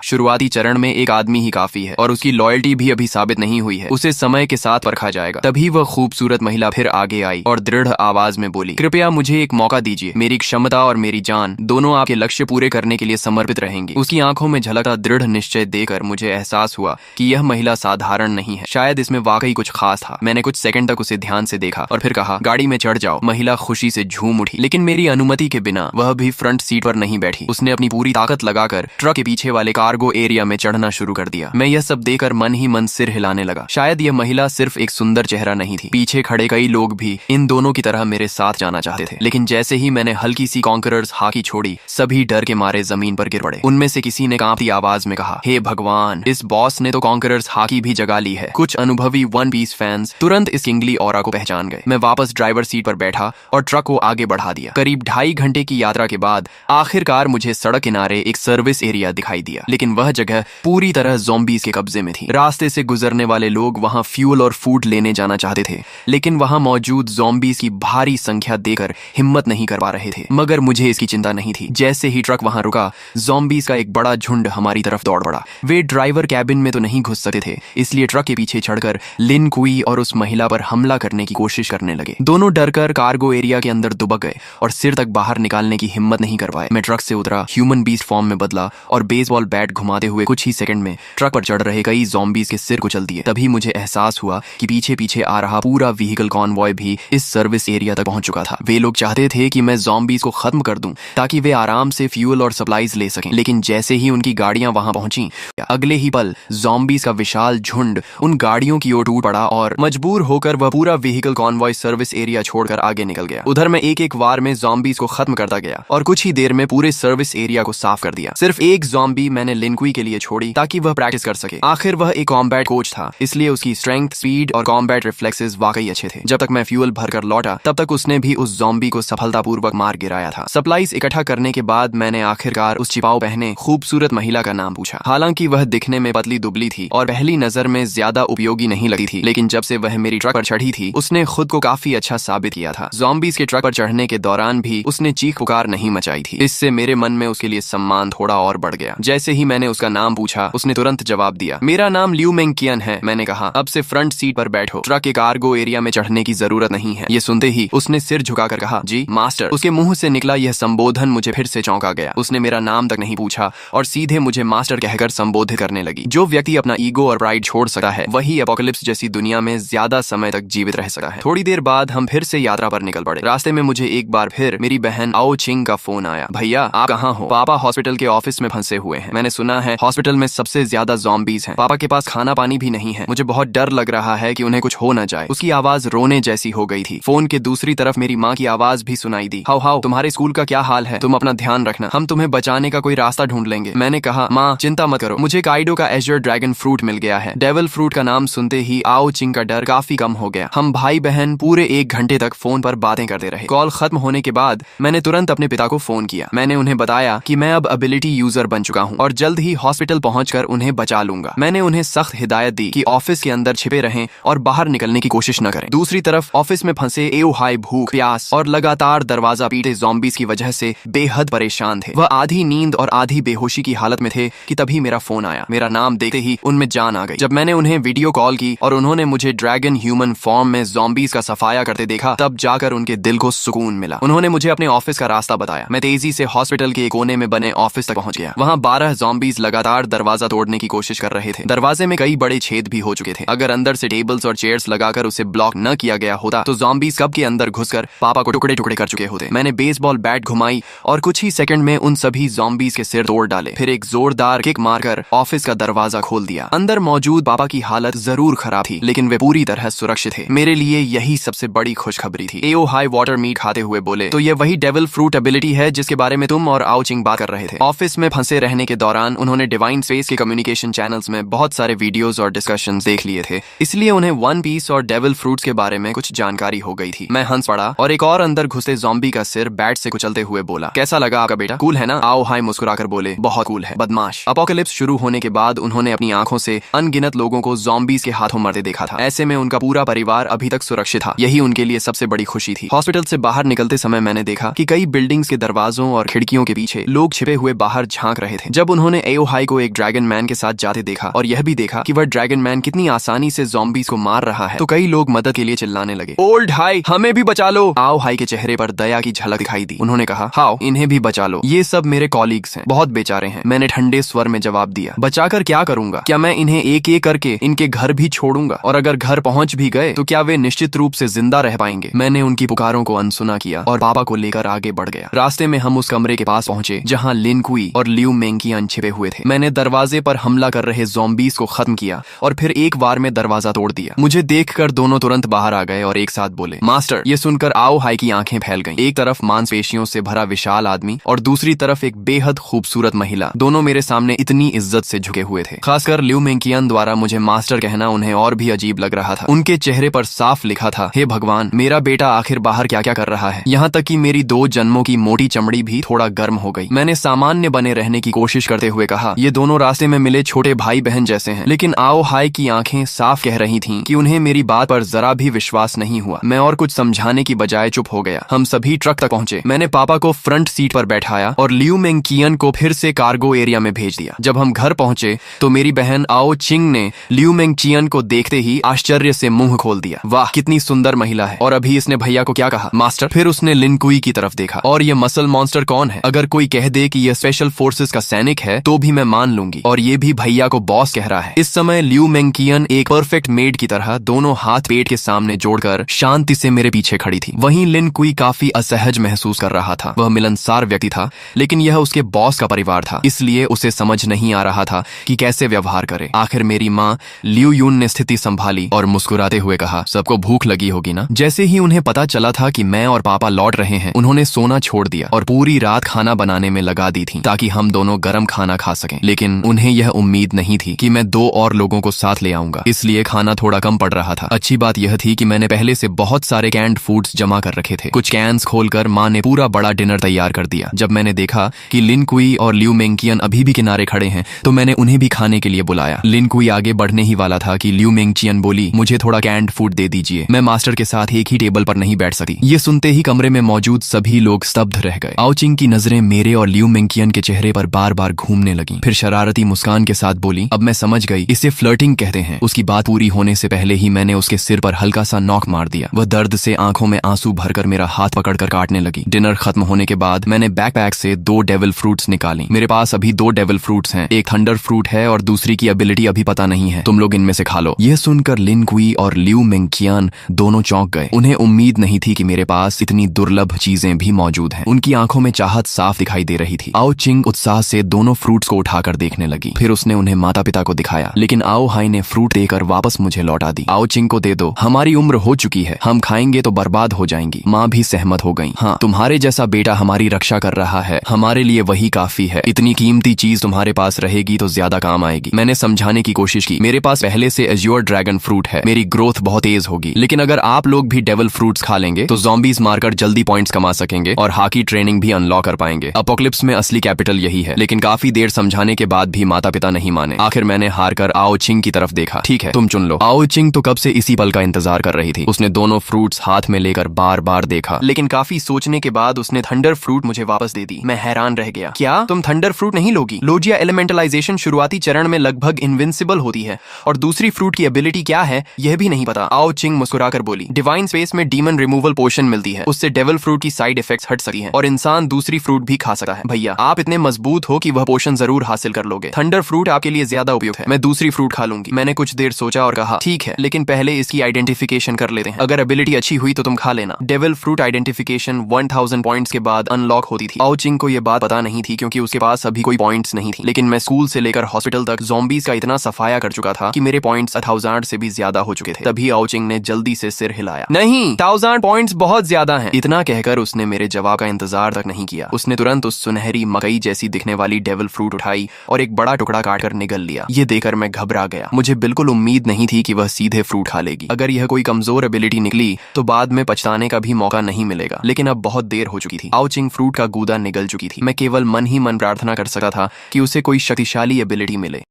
शुरुआती चरण में एक आदमी ही काफी है और उसकी लॉयल्टी भी अभी साबित नहीं हुई है, उसे समय के साथ परखा जाएगा। तभी वह खूबसूरत महिला फिर आगे आई और दृढ़ आवाज में बोली, कृपया मुझे एक मौका दीजिए। मेरी क्षमता और मेरी जान दोनों आपके लक्ष्य पूरे करने के लिए समर्पित रहेंगी। उसकी आंखों में झलकता दृढ़ निश्चय देकर मुझे एहसास हुआ कि यह महिला साधारण नहीं है, शायद इसमें वाकई कुछ खास था। मैंने कुछ सेकंड तक उसे ध्यान से देखा और फिर कहा, गाड़ी में चढ़ जाओ। महिला खुशी से झूम उठी, लेकिन मेरी अनुमति के बिना वह भी फ्रंट सीट पर नहीं बैठी। उसने अपनी पूरी ताकत लगाकर ट्रक के पीछे वाले कार्गो एरिया में चढ़ना शुरू कर दिया। मैं यह सब देखकर मन ही मन सिर हिलाने लगा। शायद यह महिला सिर्फ एक सुंदर चेहरा नहीं थी, पीछे खड़े कई लोग भी इन दोनों की तरह मेरे साथ जाना चाहते थे। लेकिन जैसे ही मैंने हल्की सी कॉन्करर्स हाकी छोड़ी, सभी डर के मारे जमीन पर गिर पड़े। उनमें से किसी ने कांपती आवाज में कहा, हे भगवान, इस बॉस ने तो कॉन्करर्स हाकी भी जगा ली है। कुछ अनुभवी वन पीस फैंस तुरंत इस किंगली ऑरा को पहचान गए। मैं वापस ड्राइवर सीट पर बैठा और ट्रक को आगे बढ़ा दिया। करीब 2.5 घंटे की यात्रा के बाद आखिरकार मुझे सड़क किनारे एक सर्विस एरिया दिखाई दिया, लेकिन वह जगह पूरी तरह ज़ॉम्बीज़ के कब्जे में थी। रास्ते से गुजरने वाले लोग वहां फ्यूल और फूड लेने जाना चाहते थे, लेकिन वहां मौजूद ज़ॉम्बीज़ की भारी संख्या देखकर हिम्मत नहीं कर पा रहे थे। मगर मुझे इसकी चिंता नहीं थी। जैसे ही ट्रक वहां रुका, ज़ॉम्बीज़ का एक बड़ा झुंड हमारी तरफ दौड़ पड़ा। वे ड्राइवर कैबिन में तो नहीं घुस सकते थे, इसलिए ट्रक के पीछे चढ़कर लिन कुई और उस महिला पर हमला करने की कोशिश करने लगे। दोनों डरकर कार्गो एरिया के अंदर दुबक गए और सिर तक बाहर निकालने की हिम्मत नहीं कर पाए। मैं ट्रक से उतरा, ह्यूमन बीस्ट फॉर्म में बदला और बेसबॉल बैट घुमाते हुए कुछ ही सेकंड में ट्रक पर चढ़ रहे कई ज़ॉम्बीज़ के सिर कुचल दिए। तभी मुझे एहसास हुआ कि पीछे पीछे आ रहा पूरा व्हीकल कॉन्वॉय भी इस सर्विस एरिया तक पहुंच चुका था। वे लोग चाहते थे कि मैं ज़ॉम्बीज़ को खत्म कर दूं ताकि वे आराम से फ्यूल और सप्लाईज ले सकें। लेकिन जैसे ही उनकी गाड़ियां वहां पहुंची, अगले ही पल ज़ॉम्बीज़ का विशाल झुंड उन गाड़ियों की ओर टूट पड़ा और मजबूर होकर वह पूरा व्हीकल कॉन्वॉय सर्विस एरिया छोड़कर आगे निकल गया। उधर मैं एक एक वार में ज़ॉम्बीज़ को खत्म करता गया और कुछ ही देर में पूरे सर्विस एरिया को साफ कर दिया। सिर्फ एक ज़ॉम्बी मैंने लिनकुई के लिए छोड़ी ताकि वह प्रैक्टिस कर सके। आखिर वह एक कॉम्बैट कोच था, इसलिए उसकी स्ट्रेंथ, स्पीड और कॉम्बैट रिफ्लेक्सेस वाकई अच्छे थे। जब तक मैं फ्यूल भरकर लौटा, तब तक उसने भी उस ज़ॉम्बी को सफलतापूर्वक मार गिराया था। सप्लाईज इकट्ठा करने के बाद मैंने आखिरकार उस छिपाव पहने खूबसूरत महिला का नाम पूछा। हालांकि वह दिखने में पतली दुबली थी और पहली नजर में ज्यादा उपयोगी नहीं लगती थी, लेकिन जब से वह मेरी ट्रक पर चढ़ी थी, उसने खुद को काफी अच्छा साबित किया था। ज़ॉम्बीज़ के ट्रक पर चढ़ने के दौरान भी उसने चीख पुकार नहीं मचाई थी। इससे मेरे मन में उसके लिए सम्मान थोड़ा और बढ़ गया। जैसे ही मैंने उसका नाम पूछा, उसने तुरंत जवाब दिया, मेरा नाम लियू मेंग कियन है। मैंने कहा, अब से फ्रंट सीट पर बैठो, ट्रक के कार्गो एरिया में चढ़ने की जरूरत नहीं है। ये सुनते ही उसने सिर झुकाकर कहा, जी मास्टर। उसके मुंह से निकला यह संबोधन मुझे फिर से चौंका गया। उसने मेरा नाम तक नहीं पूछा और सीधे मुझे मास्टर कहकर संबोधित करने लगी। जो व्यक्ति अपना ईगो और प्राइड छोड़ सकता है, वही एपोकलिप्स जैसी दुनिया में ज्यादा समय तक जीवित रह सकता है। थोड़ी देर बाद हम फिर से यात्रा पर निकल पड़े। रास्ते में मुझे एक बार फिर मेरी बहन आओ चिंग का फोन आया। भैया आप कहाँ हो? पापा हॉस्पिटल के ऑफिस में फंसे हुए हैं। मैंने सुना है हॉस्पिटल में सबसे ज्यादा ज़ॉम्बीज़ हैं। पापा के पास खाना पानी भी नहीं है। मुझे बहुत डर लग रहा है कि उन्हें कुछ हो न जाए। उसकी आवाज रोने जैसी हो गई थी। फोन के दूसरी तरफ मेरी माँ की आवाज भी सुनाई दी। हाउ हाउ, तुम्हारे स्कूल का क्या हाल है? तुम अपना ध्यान रखना, हम तुम्हें बचाने का कोई रास्ता ढूंढ लेंगे। मैंने कहा, माँ चिंता मत करो, मुझे काइडो का एजर ड्रैगन फ्रूट मिल गया है। डेविल फ्रूट का नाम सुनते ही आओ चिंग का डर काफी कम हो गया। हम भाई बहन पूरे 1 घंटे तक फोन पर बातें करते रहे। कॉल खत्म होने के बाद मैंने तुरंत अपने पिता को फोन किया। मैंने उन्हें बताया कि मैं अब एबिलिटी यूजर बन चुका हूँ और जल्द ही हॉस्पिटल पहुंचकर उन्हें बचा लूंगा। मैंने उन्हें सख्त हिदायत दी कि ऑफिस के अंदर छिपे रहें और बाहर निकलने की कोशिश न करें। दूसरी तरफ ऑफिस में फंसे एओ हाई भूख, प्यास और लगातार दरवाजा पीटे ज़ॉम्बीज़ की वजह से बेहद परेशान थे। वह आधी नींद और आधी बेहोशी की हालत में थे कि तभी मेरा फोन आया। मेरा नाम देखते ही उनमें जान आ गई। जब मैंने उन्हें वीडियो कॉल की और उन्होंने मुझे ड्रैगन ह्यूमन फॉर्म में ज़ॉम्बीज़ का सफाया करते देखा, तब जाकर उनके दिल को सुकून मिला। उन्होंने मुझे अपने ऑफिस का रास्ता बताया। मैं तेजी से हॉस्पिटल के एक कोने में बने ऑफिस तक पहुंच गया। वहां 12 ज़ॉम्बीज़ लगातार दरवाजा तोड़ने की कोशिश कर रहे थे। दरवाजे में कई बड़े छेद भी हो चुके थे। अगर अंदर से टेबल्स और चेयर्स लगाकर उसे ब्लॉक न किया गया होता तो ज़ॉम्बीज़ कब के अंदर घुसकर पापा को टुकड़े टुकड़े कर चुके होते। मैंने बेसबॉल बैट घुमाई और कुछ ही सेकंड में उन सभी ज़ॉम्बीज़ के सिर तोड़ डाले। फिर एक जोरदार किक मारकर ऑफिस का दरवाजा खोल दिया। अंदर मौजूद पापा की हालत जरूर खराब थी, लेकिन वे पूरी तरह सुरक्षित थे। मेरे लिए यही सबसे बड़ी खुशखबरी थी। एओ हाई वाटर मीट खाते हुए बोले, तो ये वही डेविल फ्रूट एबिलिटी है जिसके बारे में तुम और आओ चिंग बात कर रहे थे। ऑफिस में फंसे रहने के दौरान उन्होंने डिवाइन स्पेस के कम्युनिकेशन चैनल्स में बहुत सारे वीडियोस और डिस्कशंस देख लिए थे, इसलिए उन्हें वन पीस और डेविल फ्रूट्स के बारे में कुछ जानकारी हो गई थी। मैं हंस पड़ा और एक और अंदर घुसे ज़ॉम्बी का सिर बैट से कुचलते हुए बोला, कैसा लगा आपका बेटा? कूल है ना? आओ हाई मुस्कुराकर बोले, बहुत कूल है बदमाश। अपोकलिप्स शुरू होने के बाद उन्होंने अपनी आंखों से अनगिनत लोगों को ज़ॉम्बीज़ के हाथों मरते देखा था। ऐसे में उनका पूरा परिवार अभी तक सुरक्षित था। यही उनके लिए सबसे बड़ी खुशी थी। हॉस्पिटल से बाहर निकलते समय मैंने देखा कि कई कई बिल्डिंग्स के दरवाजों और खिड़कियों के पीछे लोग छिपे हुए बाहर झांक रहे थे। जब उन्होंने एओ हाई को एक ड्रैगन मैन के साथ जाते देखा और यह भी देखा कि वह ड्रैगन मैन कितनी आसानी से ज़ॉम्बीज़ को मार रहा है, तो कई लोग मदद के लिए चिल्लाने लगे, ओल्ड हाई, हमें भी बचा लो। आओ हाई के चेहरे पर दया की झलक दिखाई दी। उन्होंने कहा, हाओ, इन्हें भी बचा लो, ये सब मेरे कॉलीग्स हैं, बहुत बेचारे हैं। मैंने ठंडे स्वर में जवाब दिया, बचाकर क्या करूंगा? क्या मैं इन्हें एक एक करके इनके घर भी छोड़ूंगा? और अगर घर पहुंच भी गए तो क्या वे निश्चित रूप से जिंदा रह पाएंगे? मैंने उनकी पुकारों को अनसुना किया और पापा को लेकर आगे बढ़ गया। रास्ते में हम उस कमरे के पास पहुंचे जहां लिन कुई और लियू मेंकियन छिपे हुए थे। मैंने दरवाजे पर हमला कर रहे ज़ॉम्बीज़ को खत्म किया और फिर एक बार में दरवाजा तोड़ दिया। मुझे देखकर दोनों तुरंत बाहर आ गए और एक साथ बोले, मास्टर। ये सुनकर आओ हाई की आंखें फैल गईं। एक तरफ मांसपेशियों से भरा विशाल आदमी और दूसरी तरफ एक बेहद खूबसूरत महिला, दोनों मेरे सामने इतनी इज्जत से झुके हुए थे। खासकर लियू मेंकियन द्वारा मुझे मास्टर कहना उन्हें और भी अजीब लग रहा था। उनके चेहरे पर साफ लिखा था, हे भगवान, मेरा बेटा आखिर बाहर क्या क्या कर रहा है। यहाँ तक कि मेरी 2 जन्मों की मोटी चमड़ी भी थोड़ा गर्म हो गई। मैंने सामान्य बने रहने की कोशिश करते हुए कहा, ये दोनों रास्ते में मिले छोटे भाई बहन जैसे हैं। लेकिन आओ हाई की आंखें साफ कह रही थीं कि उन्हें मेरी बात पर जरा भी विश्वास नहीं हुआ। मैं और कुछ समझाने की बजाय चुप हो गया। हम सभी ट्रक तक पहुंचे। मैंने पापा को फ्रंट सीट पर बैठाया और लियू मेंकियन को फिर से कार्गो एरिया में भेज दिया। जब हम घर पहुंचे तो मेरी बहन आओ चिंग ने लियू मेंकियन को देखते ही आश्चर्य से मुंह खोल दिया। वाह, कितनी सुंदर महिला है। और अभी इसने भैया को क्या कहा, मास्टर? फिर उसने लिन कुई की तरफ देखा। और ये मसल मॉन्स्टर कौन है? अगर कोई कह दे कि यह स्पेशल फोर्सेस का सैनिक है तो भी मैं मान लूंगी। और ये भी भैया को बॉस कह रहा है। इस समय लियू मेंकियन एक परफेक्ट मेड की तरह दोनों हाथ पेट के सामने जोड़कर शांति से मेरे पीछे खड़ी थी। वहीं लिन कुई काफी असहज महसूस कर रहा था। वह मिलनसार व्यक्ति था, लेकिन यह उसके बॉस का परिवार था, इसलिए उसे समझ नहीं आ रहा था कि कैसे व्यवहार करे। आखिर मेरी माँ लियू यून ने स्थिति संभाली और मुस्कुराते हुए कहा, सबको भूख लगी होगी ना? जैसे ही उन्हें पता चला था कि मैं और पापा लौट रहे हैं, उन्होंने सोना छोड़ दिया और पूरी रात खाना बनाने में लगा दी थी ताकि हम दोनों गरम खाना खा सकें। लेकिन उन्हें यह उम्मीद नहीं थी कि मैं 2 और लोगों को साथ ले आऊंगा, इसलिए खाना थोड़ा कम पड़ रहा था। अच्छी बात यह थी कि मैंने पहले से बहुत सारे कैंड फूड्स जमा कर रखे थे। कुछ कैंस खोलकर माँ ने पूरा बड़ा डिनर तैयार कर दिया। जब मैंने देखा कि लिन कुई और लियू मेंकियन अभी भी किनारे खड़े हैं तो मैंने उन्हें भी खाने के लिए बुलाया। लिन कुई आगे बढ़ने ही वाला था कि लियू मेंकियन बोली, मुझे थोड़ा कैंड फूड दे दीजिए, मैं मास्टर के साथ एक ही टेबल पर नहीं बैठ सकती। ये सुनते ही कमरे में मौजूद सभी लोग स्तब्ध रह गए। आओ चिंग की नजरें मेरे और लियू मेंकियन के चेहरे पर बार बार घूमने लगी। फिर शरारती मुस्कान के साथ बोली, अब मैं समझ गई, इसे फ्लर्टिंग कहते हैं। उसकी बात पूरी होने से पहले ही मैंने उसके सिर पर हल्का सा नॉक मार दिया। वह दर्द से आंखों में आंसू भरकर मेरा हाथ पकड़कर काटने लगी। डिनर खत्म होने के बाद मैंने बैकपैक से 2 डेविल फ्रूट्स निकाली। मेरे पास अभी 2 डेविल फ्रूट्स हैं, एक थंडर फ्रूट है और दूसरी की एबिलिटी अभी पता नहीं है। तुम लोग इनमें से खा लो। यह सुनकर लिन कुई और लियू मेंकियन दोनों चौंक गए। उन्हें उम्मीद नहीं थी कि मेरे पास इतनी दुर्लभ चीजें भी मौजूद हैं। उनकी आंखों में चाहत साफ दिखाई दे रही थी। आओ चिंग उत्साह से दोनों फ्रूट्स को उठाकर देखने लगी। फिर उसने उन्हें माता पिता को दिखाया, लेकिन आओ हाई ने फ्रूट देकर वापस मुझे लौटा दी। आओ चिंग को दे दो, हमारी उम्र हो चुकी है, हम खाएंगे तो बर्बाद हो जाएंगी। माँ भी सहमत हो गई। हाँ, तुम्हारे जैसा बेटा हमारी रक्षा कर रहा है, हमारे लिए वही काफी है। इतनी कीमती चीज तुम्हारे पास रहेगी तो ज्यादा काम आएगी। मैंने समझाने की कोशिश की, मेरे पास पहले से एज्योर ड्रैगन फ्रूट है, मेरी ग्रोथ बहुत तेज होगी। लेकिन अगर आप लोग भी डेविल फ्रूट्स खा लेंगे तो ज़ॉम्बीज़ मारकर जल्दी पॉइंट्स कमा सकेंगे और हाकी ट्रेनिंग भी अनलॉक कर पाएंगे। अपोकलिप्स में असली कैपिटल यही है। लेकिन काफी देर समझाने के बाद भी माता पिता नहीं माने। आखिर मैंने हार कर आओ चिंग की तरफ देखा। ठीक है, तुम चुन लो। आओ चिंग तो कब से इसी पल का इंतजार कर रही थी। उसने दोनों फ्रूट्स हाथ में लेकर बार बार देखा, लेकिन काफी सोचने के बाद उसने थंडर फ्रूट मुझे वापस दे दी। मैं हैरान रह गया। क्या तुम थंडर फ्रूट नहीं लोगी? लोजिया एलिमेंटलाइजेशन शुरुआती चरण में लगभग इनविंसिबल होती है और दूसरी फ्रूट की एबिलिटी क्या है यह भी नहीं पता। आओ चिंग मुस्कुराकर बोली, डिवाइन स्पेस में डीमन रिमूवल पोशन मिलती है, उससे डेविल फ्रूट की साइड इफेक्ट्स हट सकती हैं और इंसान दूसरी फ्रूट भी खा सकता है। भैया आप इतने मजबूत हो कि वह पोशन जरूर हासिल कर लोगे। थंडर फ्रूट आपके लिए ज्यादा उपयुक्त है, मैं दूसरी फ्रूट खा लूंगी। मैंने कुछ देर सोचा और कहा, ठीक है, लेकिन पहले इसकी आइडेंटिफिकेशन कर लेते हैं। अगर एबिलिटी अच्छी हुई तो तुम खा लेना। डेविल फ्रूट आइडेंटिफिकेशन 1000 पॉइंट्स के बाद अनलॉक होती थी। आओ चिंग को यह बात पता नहीं थी क्योंकि उसके पास अभी कोई पॉइंट्स नहीं थी। लेकिन मैं स्कूल से लेकर हॉस्पिटल तक ज़ॉम्बीज़ का इतना सफाया कर चुका था कि मेरे पॉइंट्स 1000 से भी ज्यादा हो चुके थे। तभी आओ चिंग ने जल्दी से सिर हिलाया, नहीं, 1000 पॉइंट्स बहुत ज्यादा हैं। इतना कहकर उसने मेरे जवाब का इंतजार तक नहीं किया। उसने तुरंत उस सुनहरी मकई जैसी दिखने वाली डेविल फ्रूट उठाई और एक बड़ा टुकड़ा काटकर निगल लिया। ये देखकर मैं घबरा गया। मुझे बिल्कुल उम्मीद नहीं थी कि वह सीधे फ्रूट खा लेगी। अगर यह कोई कमजोर एबिलिटी निकली तो बाद में पछताने का भी मौका नहीं मिलेगा। लेकिन अब बहुत देर हो चुकी थी। आओ चिंग फ्रूट का गूदा निगल चुकी थी। मैं केवल मन ही मन प्रार्थना कर सकता था कि उसे कोई शक्तिशाली एबिलिटी मिले।